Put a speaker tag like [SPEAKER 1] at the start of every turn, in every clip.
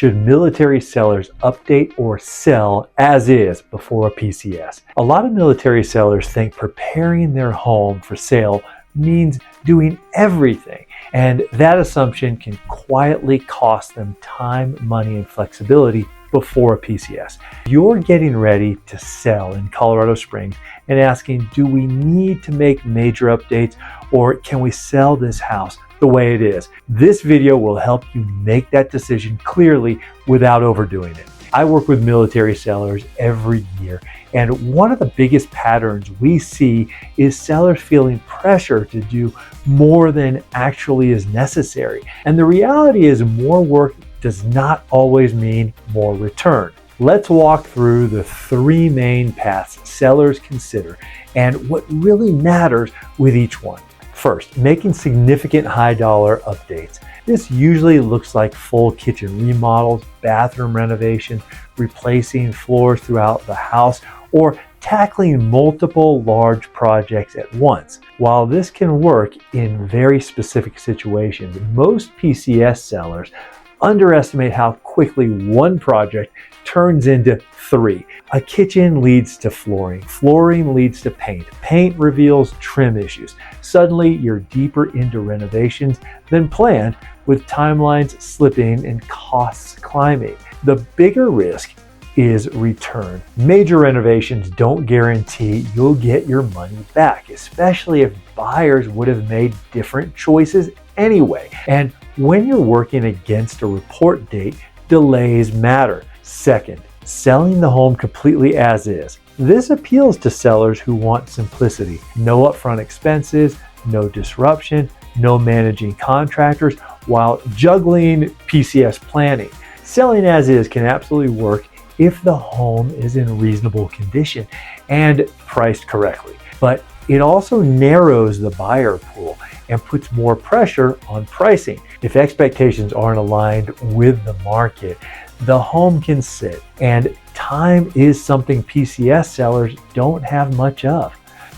[SPEAKER 1] should military sellers update or sell as is before a PCS? A lot of military sellers think preparing their home for sale means doing everything, and that assumption can quietly cost them time, money, and flexibility before a PCS. You're getting ready to sell in Colorado Springs and asking, do we need to make major updates, or can we sell this house the way it is? This video will help you make that decision clearly without overdoing it. I work with military sellers every year, and one of the biggest patterns we see is sellers feeling pressure to do more than actually is necessary. And the reality is more work does not always mean more return. Let's walk through the three main paths sellers consider and what really matters with each one. First, making significant high-dollar updates. This usually looks like full kitchen remodels, bathroom renovations, replacing floors throughout the house, or tackling multiple large projects at once. While this can work in very specific situations, most PCS sellers underestimate how quickly one project turns into three. A kitchen leads to flooring. Flooring leads to paint. Paint reveals trim issues. Suddenly, you're deeper into renovations than planned, with timelines slipping and costs climbing. The bigger risk is return. Major renovations don't guarantee you'll get your money back, especially if buyers would have made different choices anyway. And when you're working against a report date, delays matter. Second, selling the home completely as is. This appeals to sellers who want simplicity. No upfront expenses, no disruption, no managing contractors, while juggling PCS planning. Selling as is can absolutely work if the home is in reasonable condition and priced correctly. But it also narrows the buyer pool and puts more pressure on pricing. If expectations aren't aligned with the market, the home can sit, and time is something PCS sellers don't have much of.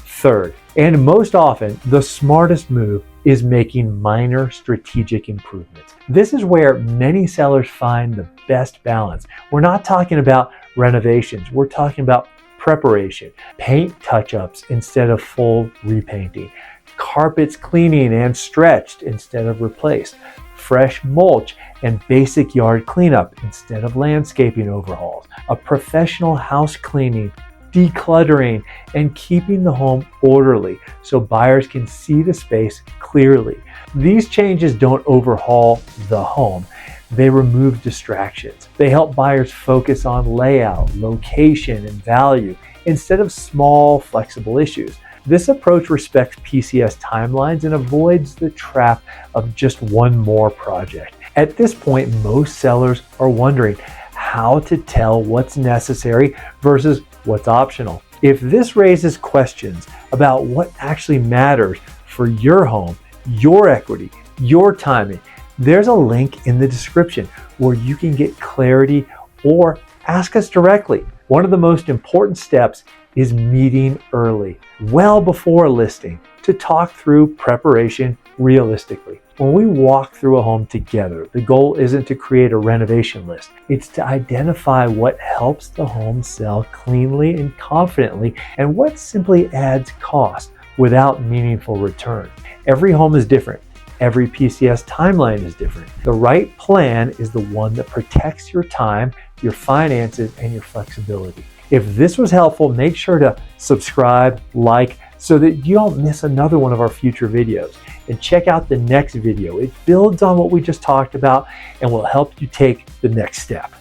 [SPEAKER 1] Third, and most often, the smartest move is making minor strategic improvements. This is where many sellers find the best balance. We're not talking about renovations, we're talking about preparation, paint touch-ups instead of full repainting, carpets cleaning and stretched instead of replaced, fresh mulch and basic yard cleanup instead of landscaping overhauls, a professional house cleaning, decluttering, and keeping the home orderly so buyers can see the space clearly. These changes don't overhaul the home. They remove distractions. They help buyers focus on layout, location, and value instead of small, flexible issues. This approach respects PCS timelines and avoids the trap of just one more project. At this point, most sellers are wondering how to tell what's necessary versus what's optional. If this raises questions about what actually matters for your home, your equity, your timing, there's a link in the description where you can get clarity or ask us directly. One of the most important steps is meeting early, well before a listing, to talk through preparation realistically. When we walk through a home together, the goal isn't to create a renovation list. It's to identify what helps the home sell cleanly and confidently and what simply adds cost without meaningful return. Every home is different. Every PCS timeline is different. The right plan is the one that protects your time, your finances, and your flexibility. If this was helpful, make sure to subscribe, like, so that you don't miss another one of our future videos. And check out the next video. It builds on what we just talked about and will help you take the next step.